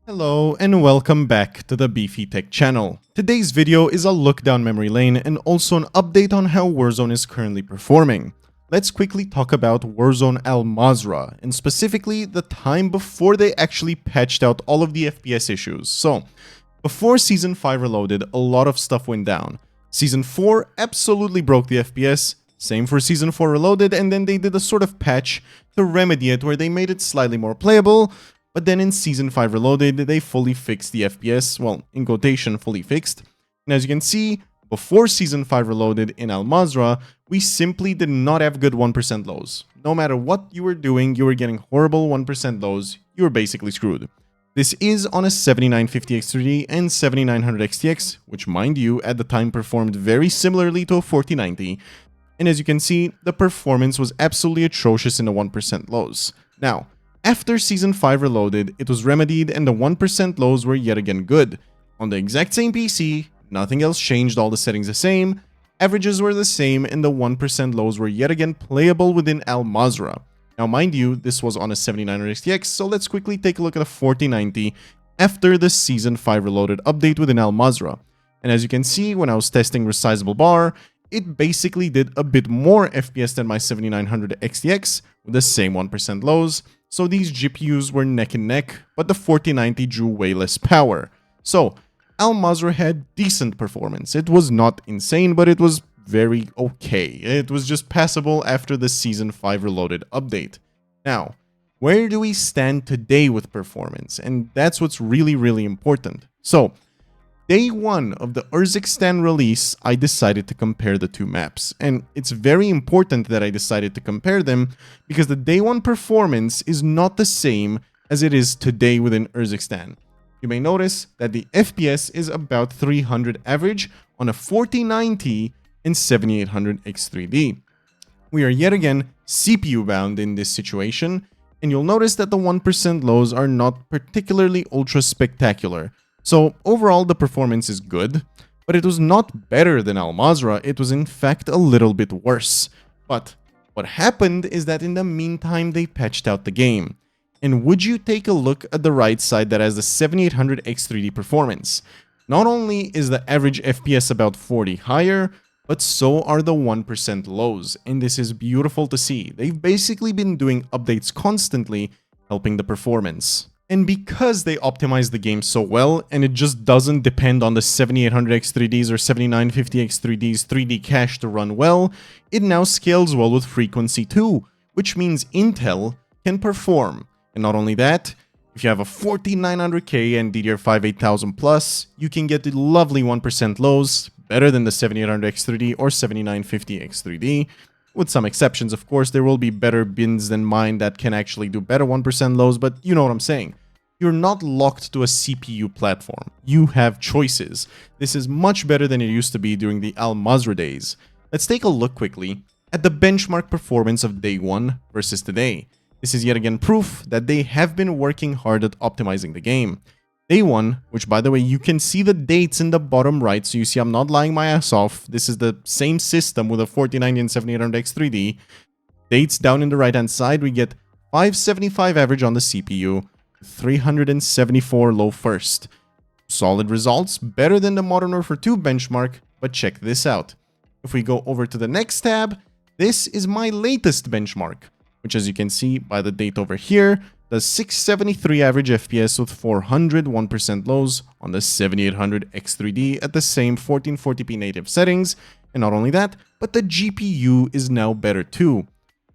Hello and welcome back to the Beefy Tech channel. Today's video is a look down memory lane and also an update on how Warzone is currently performing. Let's quickly talk about Warzone Mazrah and specifically the time before they actually patched out all of the FPS issues. So, before Season 5 Reloaded, a lot of stuff went down. Season 4 absolutely broke the FPS, same for Season 4 Reloaded, and then they did a sort of patch to remedy it where they made it slightly more playable. But then in Season 5 Reloaded, they fully fixed the FPS, well, in quotation, fully fixed. And as you can see, before Season 5 Reloaded in Mazrah, we simply did not have good 1% lows. No matter what you were doing, you were getting horrible 1% lows, you were basically screwed. This is on a 7950X3D and 7900 XTX, which mind you, at the time performed very similarly to a 4090. And as you can see, the performance was absolutely atrocious in the 1% lows. Now, after Season 5 Reloaded, it was remedied and the 1% lows were yet again good. On the exact same PC, nothing else changed, all the settings the same, averages were the same, and the 1% lows were yet again playable within Mazrah. Now mind you, this was on a 7900 XTX, so let's quickly take a look at a 4090 after the Season 5 Reloaded update within Mazrah. And as you can see, when I was testing resizable bar, it basically did a bit more FPS than my 7900 XTX with the same 1% lows. So these GPUs were neck and neck, but the 4090 drew way less power. So Mazrah had decent performance. It was not insane, but it was very okay. It was just passable after the Season 5 Reloaded update. Now, where do we stand today with performance? And that's what's really important. So, Day 1 of the Urzikstan release, I decided to compare the two maps. And it's very important that I decided to compare them because the Day 1 performance is not the same as it is today within Urzikstan. You may notice that the FPS is about 300 average on a 4090 and 7800 X3D. We are yet again CPU bound in this situation, and you'll notice that the 1% lows are not particularly ultra spectacular. So overall the performance is good, but it was not better than Mazrah, it was in fact a little bit worse. But what happened is that in the meantime they patched out the game. And would you take a look at the right side that has the 7800 X3D performance? Not only is the average FPS about 40 higher, but so are the 1% lows, and this is beautiful to see. They've basically been doing updates constantly, helping the performance. And because they optimize the game so well, and it just doesn't depend on the 7800 X3Ds or 7950 X3Ds 3D cache to run well, it now scales well with frequency too, which means Intel can perform. And not only that, if you have a 4900K and DDR5 8000 plus, you can get the lovely 1% lows, better than the 7800 X3D or 7950 X3D. With some exceptions, of course, there will be better bins than mine that can actually do better 1% lows, but you know what I'm saying. You're not locked to a CPU platform. You have choices. This is much better than it used to be during the Mazrah days. Let's take a look quickly at the benchmark performance of Day 1 versus today. This is yet again proof that they have been working hard at optimizing the game. Day 1, which by the way, you can see the dates in the bottom right, so you see I'm not lying my ass off. This is the same system with a 4090 and 7800 X3D. Dates down in the right hand side, we get 575 average on the CPU, 374 low first. Solid results, better than the Modern Warfare 2 benchmark, but check this out. If we go over to the next tab, this is my latest benchmark, which as you can see by the date over here, the 673 average FPS with 401% lows on the 7800 X3D at the same 1440p native settings. And not only that, but the GPU is now better too.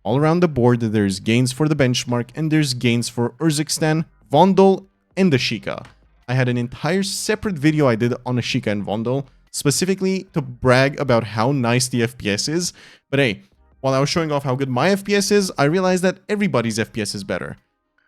All around the board, there's gains for the benchmark and there's gains for Urzikstan, Vondel, and Ashika. I had an entire separate video I did on Ashika and Vondel, specifically to brag about how nice the FPS is. But hey, while I was showing off how good my FPS is, I realized that everybody's FPS is better.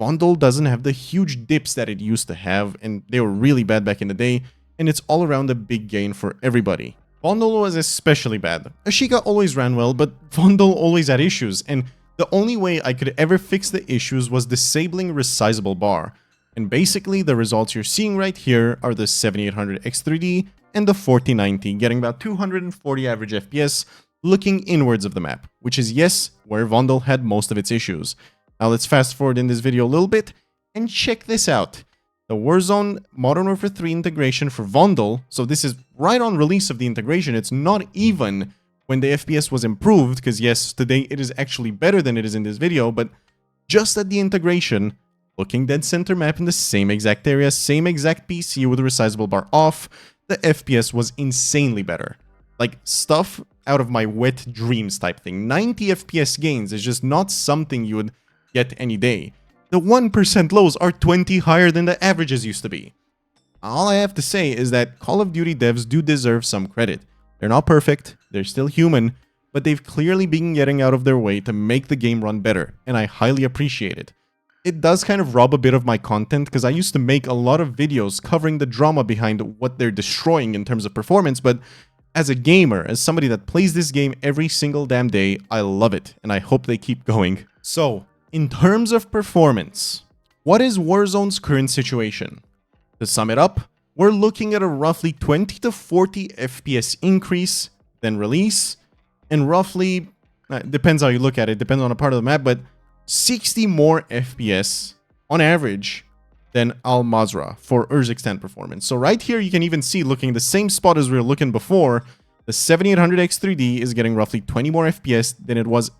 Vondel doesn't have the huge dips that it used to have, and they were really bad back in the day, and it's all around a big gain for everybody. Vondel was especially bad. Ashika always ran well, but Vondel always had issues, and the only way I could ever fix the issues was disabling resizable bar. And basically, the results you're seeing right here are the 7800 X3D and the 4090, getting about 240 average FPS, looking inwards of the map, which is yes, where Vondel had most of its issues. Now let's fast forward in this video a little bit and check this out. The Warzone Modern Warfare 3 integration for Vondel, so this is right on release of the integration, it's not even when the FPS was improved, because yes, today it is actually better than it is in this video, but just at the integration, looking dead center map in the same exact area, same exact PC with the resizable bar off, the FPS was insanely better. Like, stuff out of my wet dreams type thing. 90 FPS gains is just not something you would get any day. The 1% lows are 20 higher than the averages used to be. All I have to say is that Call of Duty devs do deserve some credit. They're not perfect, they're still human, but they've clearly been getting out of their way to make the game run better, and I highly appreciate it. It does kind of rob a bit of my content, because I used to make a lot of videos covering the drama behind what they're destroying in terms of performance, but as a gamer, as somebody that plays this game every single damn day, I love it, and I hope they keep going. So, in terms of performance, what is Warzone's current situation? To sum it up, we're looking at a roughly 20 to 40 FPS increase, then release, and roughly, depends how you look at it, depends on a part of the map, but 60 more FPS on average than Mazrah for Urzikstan performance. So right here, you can even see, looking the same spot as we were looking before, the 7800X3D is getting roughly 20 more FPS than it was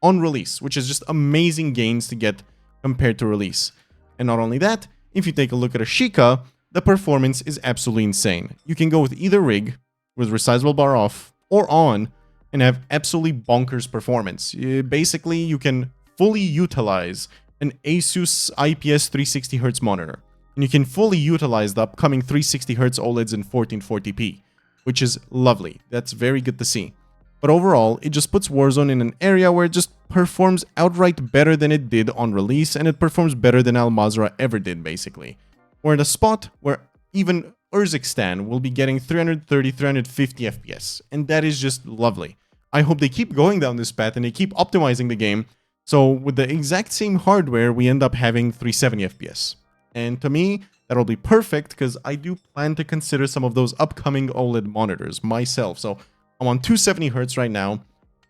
on release, which is just amazing gains to get compared to release. And not only that, if you take a look at Ashika, the performance is absolutely insane. You can go with either rig, with resizable bar off, or on, and have absolutely bonkers performance. Basically, you can fully utilize an Asus IPS 360Hz monitor, and you can fully utilize the upcoming 360Hz OLEDs in 1440p, which is lovely. That's very good to see. But overall, it just puts Warzone in an area where it just performs outright better than it did on release, and it performs better than Mazrah ever did, basically. We're in a spot where even Urzikstan will be getting 330, 350 FPS, and that is just lovely. I hope they keep going down this path and they keep optimizing the game, so with the exact same hardware, we end up having 370 FPS. And to me, that'll be perfect, because I do plan to consider some of those upcoming OLED monitors myself. So I'm on 270Hz right now,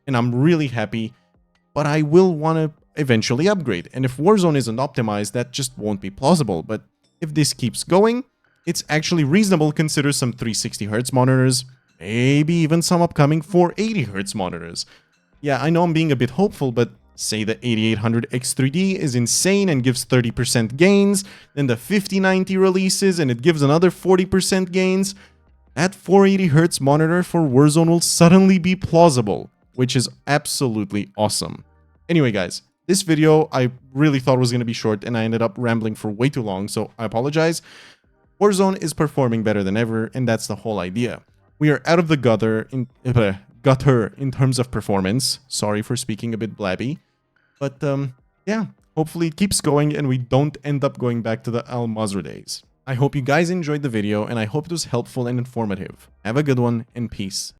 and I'm really happy, but I will want to eventually upgrade. And if Warzone isn't optimized, that just won't be plausible. But if this keeps going, it's actually reasonable to consider some 360Hz monitors, maybe even some upcoming 480Hz monitors. Yeah, I know I'm being a bit hopeful, but say the 8800X3D is insane and gives 30% gains, then the 5090 releases and it gives another 40% gains. That 480Hz monitor for Warzone will suddenly be plausible, which is absolutely awesome. Anyway, guys, this video I really thought was going to be short, and I ended up rambling for way too long, so I apologize. Warzone is performing better than ever, and that's the whole idea. We are out of the gutter in terms of performance. Sorry for speaking a bit blabby. But yeah, hopefully it keeps going and we don't end up going back to the Mazrah days. I hope you guys enjoyed the video, and I hope it was helpful and informative. Have a good one, and peace.